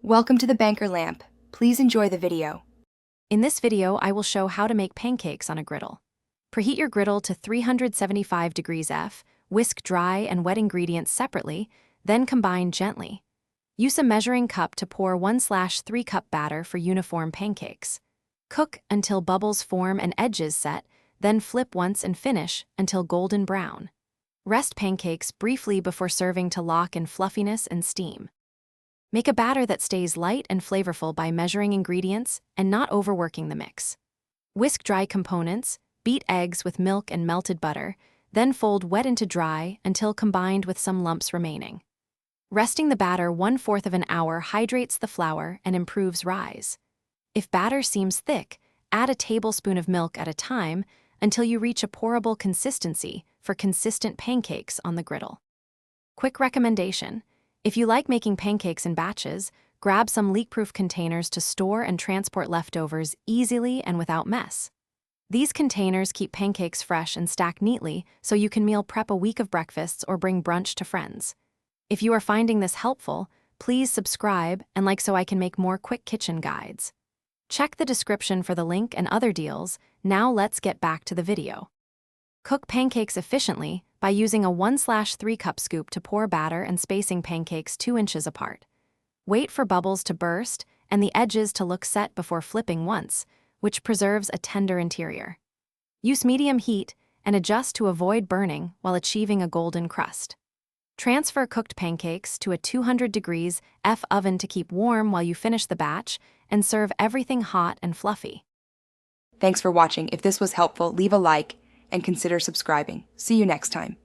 Welcome to the Banker Lamp. Please enjoy the video. In this video, I will show how to make pancakes on a griddle. Preheat your griddle to 375 degrees F, whisk dry and wet ingredients separately, then combine gently. Use a measuring cup to pour 1/3 cup batter for uniform pancakes. Cook until bubbles form and edges set, then flip once and finish until golden brown. Rest pancakes briefly before serving to lock in fluffiness and steam. Make a batter that stays light and flavorful by measuring ingredients and not overworking the mix. Whisk dry components, beat eggs with milk and melted butter, then fold wet into dry until combined with some lumps remaining. Resting the batter 1/4 of an hour hydrates the flour and improves rise. If batter seems thick, add a tablespoon of milk at a time until you reach a pourable consistency for consistent pancakes on the griddle. Quick recommendation: if you like making pancakes in batches, grab some leak-proof containers to store and transport leftovers easily and without mess. These containers keep pancakes fresh and stack neatly so you can meal prep a week of breakfasts or bring brunch to friends. If you are finding this helpful, please subscribe and like so I can make more quick kitchen guides. Check the description for the link and other deals. Now let's get back to the video. Cook pancakes efficiently by using a 1/3 cup scoop to pour batter and spacing pancakes 2 inches apart. Wait for bubbles to burst and the edges to look set before flipping once, which preserves a tender interior. Use medium heat and adjust to avoid burning while achieving a golden crust. Transfer cooked pancakes to a 200 degrees F oven to keep warm while you finish the batch and serve everything hot and fluffy. Thanks for watching. If this was helpful, leave a like and consider subscribing. See you next time.